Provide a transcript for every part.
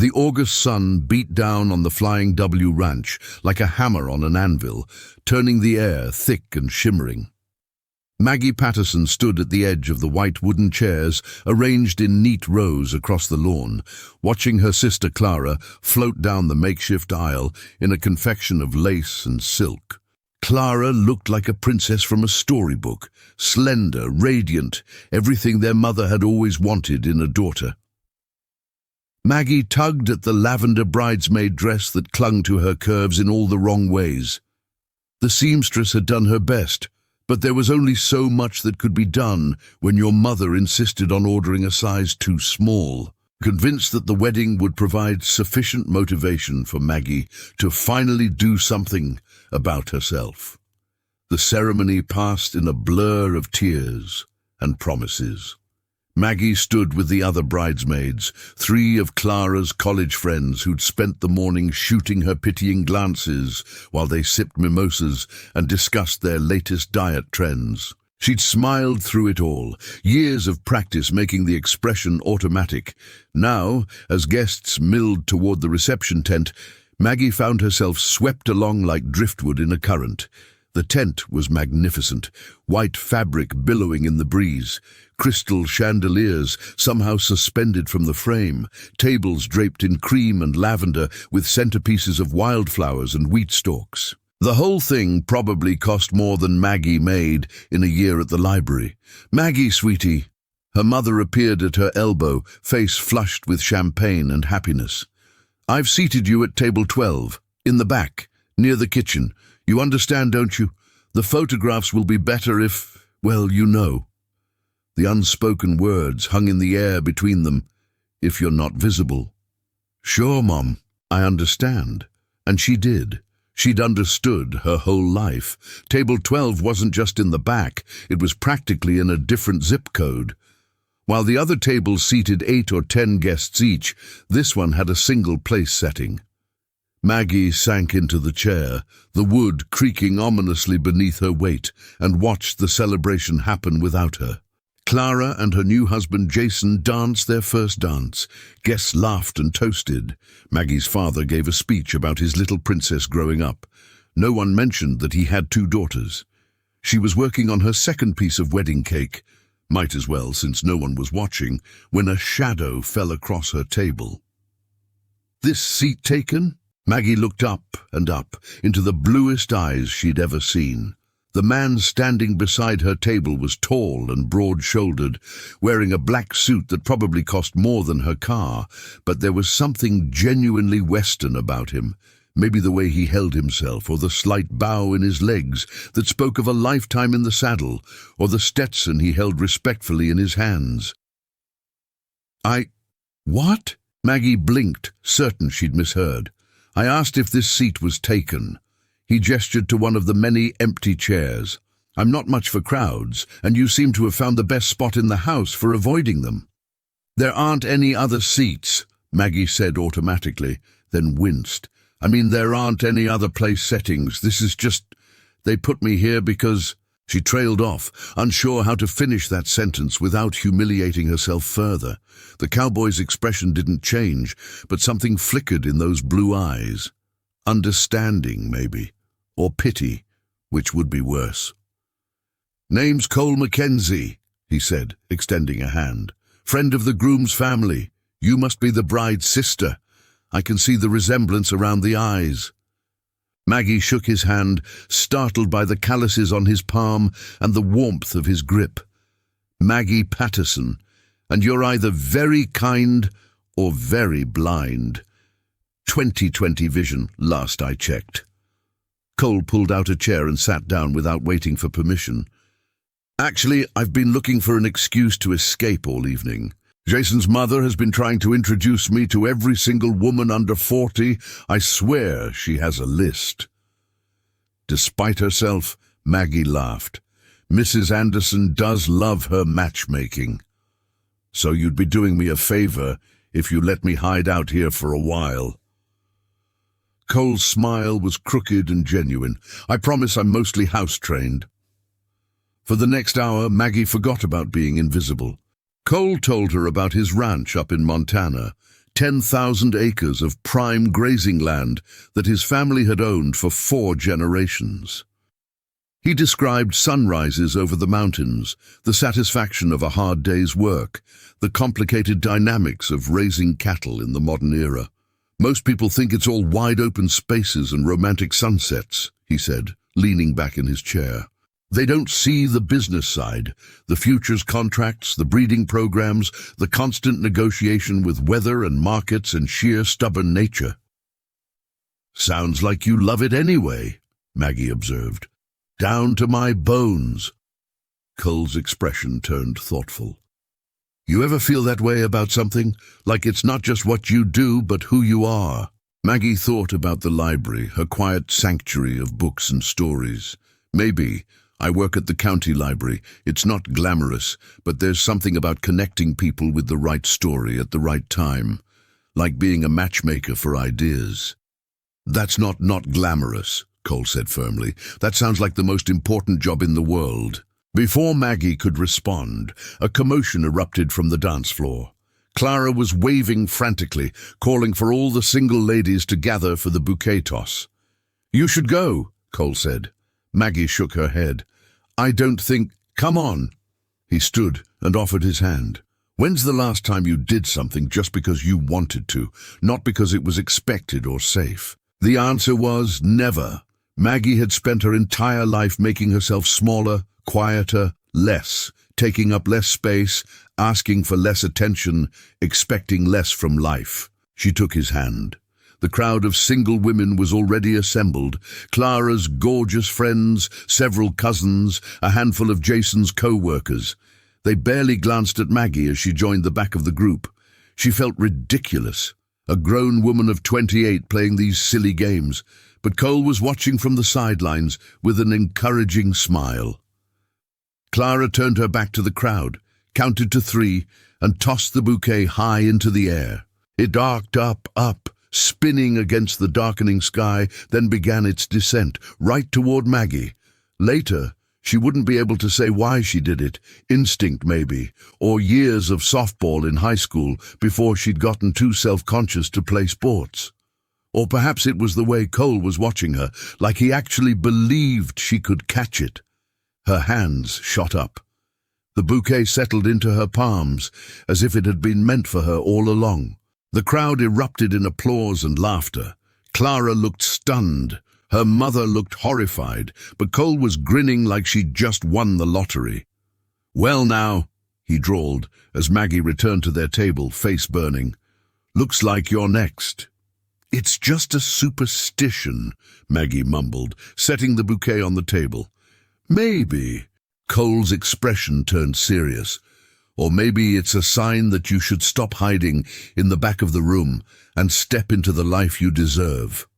The August sun beat down on the Flying W ranch like a hammer on an anvil, turning the air thick and shimmering. Maggie Patterson stood at the edge of the white wooden chairs arranged in neat rows across the lawn, watching her sister Clara float down the makeshift aisle in a confection of lace and silk. Clara looked like a princess from a storybook, slender, radiant, everything their mother had always wanted in a daughter. Maggie tugged at the lavender bridesmaid dress that clung to her curves in all the wrong ways. The seamstress had done her best, but there was only so much that could be done when your mother insisted on ordering a size too small. Convinced that the wedding would provide sufficient motivation for Maggie to finally do something about herself. The ceremony passed in a blur of tears and promises. Maggie stood with the other bridesmaids, 3 of Clara's college friends who'd spent the morning shooting her pitying glances while they sipped mimosas and discussed their latest diet trends. She'd smiled through it all, years of practice making the expression automatic. Now, as guests milled toward the reception tent, Maggie found herself swept along like driftwood in a current. The tent was magnificent, white fabric billowing in the breeze, crystal chandeliers somehow suspended from the frame, tables draped in cream and lavender with centerpieces of wildflowers and wheat stalks. The whole thing probably cost more than Maggie made in a year at the library. "Maggie, sweetie." Her mother appeared at her elbow, face flushed with champagne and happiness. "I've seated you at table 12, in the back, near the kitchen. You understand, don't you? The photographs will be better if, well, you know." The unspoken words hung in the air between them. "If you're not visible." "Sure, Mom, I understand." And she did. She'd understood her whole life. Table 12 wasn't just in the back, it was practically in a different zip code. While the other tables seated 8 or 10 guests each, this one had a single place setting. Maggie sank into the chair, the wood creaking ominously beneath her weight, and watched the celebration happen without her. Clara and her new husband Jason danced their first dance. Guests laughed and toasted. Maggie's father gave a speech about his little princess growing up. No one mentioned that he had 2 daughters. She was working on her second piece of wedding cake. Might as well, since no one was watching, when a shadow fell across her table. "This seat taken?" Maggie looked up and up into the bluest eyes she'd ever seen. The man standing beside her table was tall and broad-shouldered, wearing a black suit that probably cost more than her car, but there was something genuinely Western about him. Maybe the way he held himself, or the slight bow in his legs that spoke of a lifetime in the saddle, or the Stetson he held respectfully in his hands. What? Maggie blinked, certain she'd misheard. "I asked if this seat was taken." He gestured to one of the many empty chairs. "I'm not much for crowds, and you seem to have found the best spot in the house for avoiding them." "There aren't any other seats," Maggie said automatically, then winced. "I mean, there aren't any other place settings. This is just... They put me here because..." She trailed off, unsure how to finish that sentence without humiliating herself further. The cowboy's expression didn't change, but something flickered in those blue eyes. Understanding, maybe. Or pity, which would be worse. "Name's Cole Mackenzie," he said, extending a hand. "Friend of the groom's family. You must be the bride's sister. I can see the resemblance around the eyes." Maggie shook his hand, startled by the calluses on his palm and the warmth of his grip. "Maggie Patterson, and you're either very kind or very blind. 20/20 vision, last I checked." Cole pulled out a chair and sat down without waiting for permission. "Actually, I've been looking for an excuse to escape all evening. Jason's mother has been trying to introduce me to every single woman under 40. I swear she has a list." Despite herself, Maggie laughed. "Mrs. Anderson does love her matchmaking. So you'd be doing me a favor if you let me hide out here for a while." Cole's smile was crooked and genuine. "I promise I'm mostly house-trained." For the next hour, Maggie forgot about being invisible. Cole told her about his ranch up in Montana, 10,000 acres of prime grazing land that his family had owned for 4 generations. He described sunrises over the mountains, the satisfaction of a hard day's work, the complicated dynamics of raising cattle in the modern era. "Most people think it's all wide-open spaces and romantic sunsets," he said, leaning back in his chair. "They don't see the business side, the futures contracts, the breeding programs, the constant negotiation with weather and markets and sheer stubborn nature." "Sounds like you love it anyway," Maggie observed. "Down to my bones." Cole's expression turned thoughtful. "You ever feel that way about something? Like it's not just what you do, but who you are?" Maggie thought about the library, her quiet sanctuary of books and stories. "Maybe. I work at the county library. It's not glamorous, but there's something about connecting people with the right story at the right time. Like being a matchmaker for ideas." "That's not glamorous," Cole said firmly. "That sounds like the most important job in the world." Before Maggie could respond, a commotion erupted from the dance floor. Clara was waving frantically, calling for all the single ladies to gather for the bouquet toss. "You should go," Cole said. Maggie shook her head. "I don't think—" "Come on." He stood and offered his hand. "When's the last time you did something just because you wanted to, not because it was expected or safe?" The answer was never. Maggie had spent her entire life making herself smaller, quieter, less, taking up less space, asking for less attention, expecting less from life. She took his hand. The crowd of single women was already assembled. Clara's gorgeous friends, several cousins, a handful of Jason's co-workers. They barely glanced at Maggie as she joined the back of the group. She felt ridiculous, a grown woman of 28 playing these silly games. But Cole was watching from the sidelines with an encouraging smile. Clara turned her back to the crowd, counted to 3, and tossed the bouquet high into the air. It arced up, spinning against the darkening sky, then began its descent, right toward Maggie. Later, she wouldn't be able to say why she did it, instinct maybe, or years of softball in high school before she'd gotten too self-conscious to play sports. Or perhaps it was the way Cole was watching her, like he actually believed she could catch it. Her hands shot up. The bouquet settled into her palms, as if it had been meant for her all along. The crowd erupted in applause and laughter. Clara looked stunned. Her mother looked horrified, but Cole was grinning like she'd just won the lottery. "Well now," he drawled, as Maggie returned to their table, face burning. "Looks like you're next." "It's just a superstition," Maggie mumbled, setting the bouquet on the table. "Maybe." Cole's expression turned serious. "Or maybe it's a sign that you should stop hiding in the back of the room and step into the life you deserve."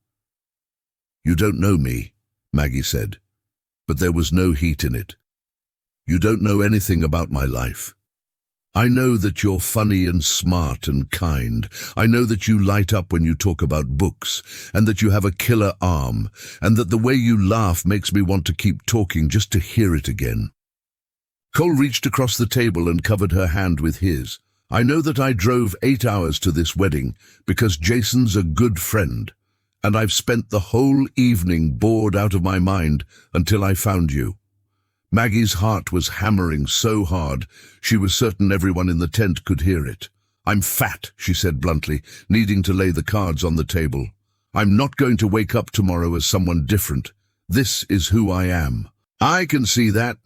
"You don't know me," Maggie said, but there was no heat in it. "You don't know anything about my life. I know that you're funny and smart and kind. I know that you light up when you talk about books, and that you have a killer arm, and that the way you laugh makes me want to keep talking just to hear it again." Cole reached across the table and covered her hand with his. "I know that I drove 8 hours to this wedding because Jason's a good friend, and I've spent the whole evening bored out of my mind until I found you." Maggie's heart was hammering so hard, she was certain everyone in the tent could hear it. "I'm fat," she said bluntly, needing to lay the cards on the table. "I'm not going to wake up tomorrow as someone different. This is who I am." "I can see that."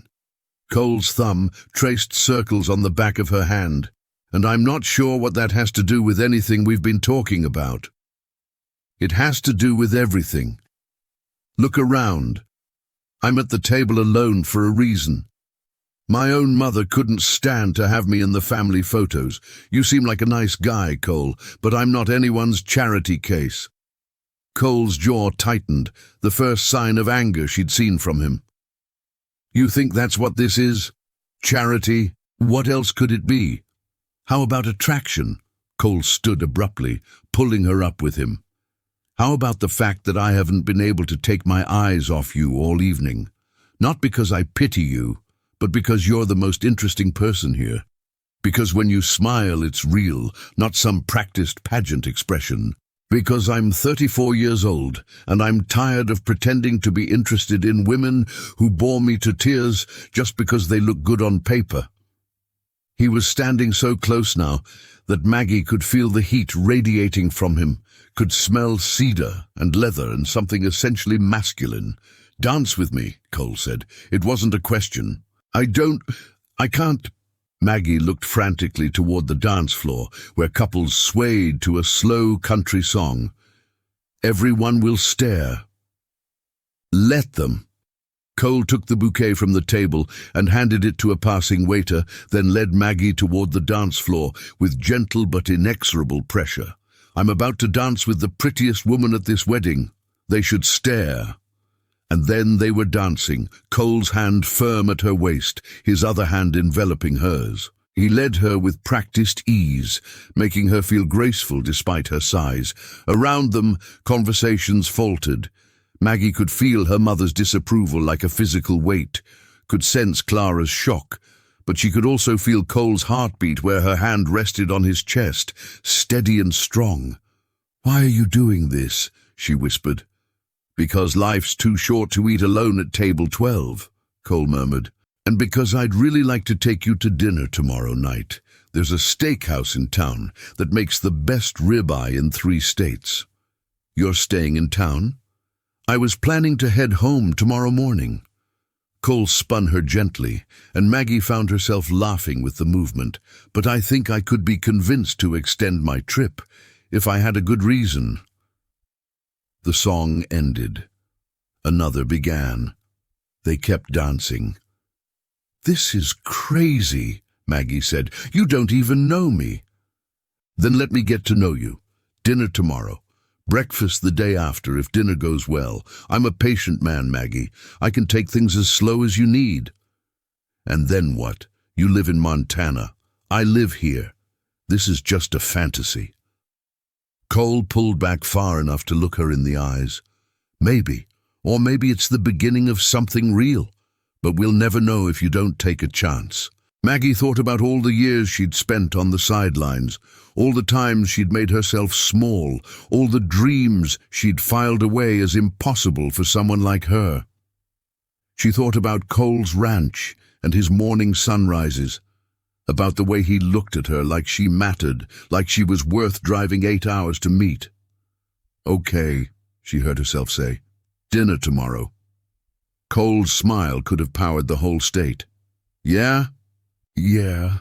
Cole's thumb traced circles on the back of her hand. "And I'm not sure what that has to do with anything we've been talking about." "It has to do with everything. Look around. I'm at the table alone for a reason. My own mother couldn't stand to have me in the family photos. You seem like a nice guy, Cole, but I'm not anyone's charity case." Cole's jaw tightened, the first sign of anger she'd seen from him. "You think that's what this is? Charity? What else could it be? How about attraction?" Cole stood abruptly, pulling her up with him. "How about the fact that I haven't been able to take my eyes off you all evening? Not because I pity you, but because you're the most interesting person here. Because when you smile, it's real, not some practiced pageant expression. Because I'm 34 years old, and I'm tired of pretending to be interested in women who bore me to tears just because they look good on paper. He was standing so close now that Maggie could feel the heat radiating from him, could smell cedar and leather and something essentially masculine. "Dance with me," Cole said. It wasn't a question. I can't. Maggie looked frantically toward the dance floor, where couples swayed to a slow country song. "Everyone will stare." "Let them." Cole took the bouquet from the table and handed it to a passing waiter, then led Maggie toward the dance floor with gentle but inexorable pressure. "I'm about to dance with the prettiest woman at this wedding. They should stare." And then they were dancing, Cole's hand firm at her waist, his other hand enveloping hers. He led her with practiced ease, making her feel graceful despite her size. Around them, conversations faltered. Maggie could feel her mother's disapproval like a physical weight, could sense Clara's shock, but she could also feel Cole's heartbeat where her hand rested on his chest, steady and strong. "Why are you doing this?" she whispered. "Because life's too short to eat alone at table 12, Cole murmured. "And because I'd really like to take you to dinner tomorrow night. There's a steakhouse in town that makes the best ribeye in 3 states. You're staying in town?" "I was planning to head home tomorrow morning." Cole spun her gently, and Maggie found herself laughing with the movement. "But I think I could be convinced to extend my trip, if I had a good reason." The song ended. Another began. They kept dancing. "This is crazy," Maggie said. "You don't even know me." "Then let me get to know you. Dinner tomorrow. Breakfast the day after if dinner goes well. I'm a patient man, Maggie. I can take things as slow as you need." "And then what? You live in Montana. I live here. This is just a fantasy." Cole pulled back far enough to look her in the eyes. "Maybe, or maybe it's the beginning of something real. But we'll never know if you don't take a chance." Maggie thought about all the years she'd spent on the sidelines, all the times she'd made herself small, all the dreams she'd filed away as impossible for someone like her. She thought about Cole's ranch and his morning sunrises, about the way he looked at her like she mattered, like she was worth driving 8 hours to meet. "Okay," she heard herself say. "Dinner tomorrow." Cole's smile could have powered the whole state. "Yeah?" "Yeah."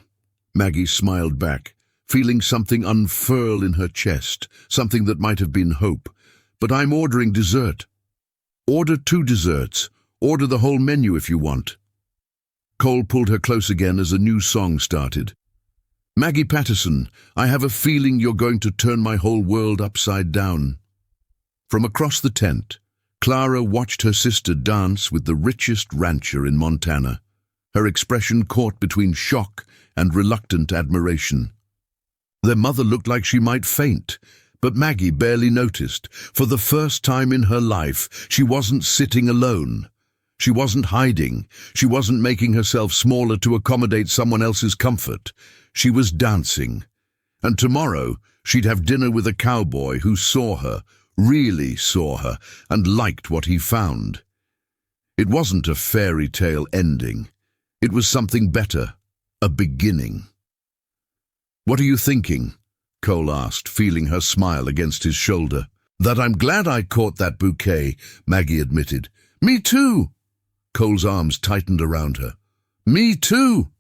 Maggie smiled back, feeling something unfurl in her chest, something that might have been hope. "But I'm ordering dessert." "Order 2 desserts. Order the whole menu if you want." Cole pulled her close again as a new song started. "Maggie Patterson, I have a feeling you're going to turn my whole world upside down." From across the tent, Clara watched her sister dance with the richest rancher in Montana, her expression caught between shock and reluctant admiration. Their mother looked like she might faint, but Maggie barely noticed. For the first time in her life, she wasn't sitting alone. She wasn't hiding. She wasn't making herself smaller to accommodate someone else's comfort. She was dancing. And tomorrow, she'd have dinner with a cowboy who saw her, really saw her, and liked what he found. It wasn't a fairy tale ending. It was something better, a beginning. "What are you thinking?" Cole asked, feeling her smile against his shoulder. "That I'm glad I caught that bouquet," Maggie admitted. "Me too." Cole's arms tightened around her. "Me too."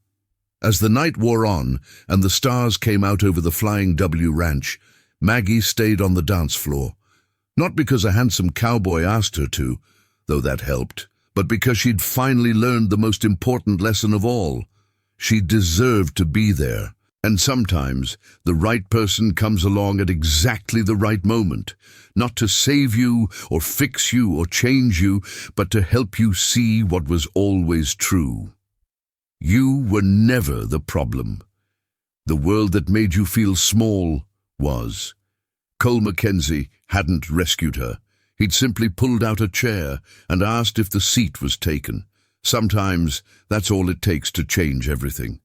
As the night wore on and the stars came out over the Flying W Ranch, Maggie stayed on the dance floor. Not because a handsome cowboy asked her to, though that helped, but because she'd finally learned the most important lesson of all. She deserved to be there. And sometimes the right person comes along at exactly the right moment, not to save you or fix you or change you, but to help you see what was always true. You were never the problem. The world that made you feel small was. Cole Mackenzie hadn't rescued her. He'd simply pulled out a chair and asked if the seat was taken. Sometimes that's all it takes to change everything.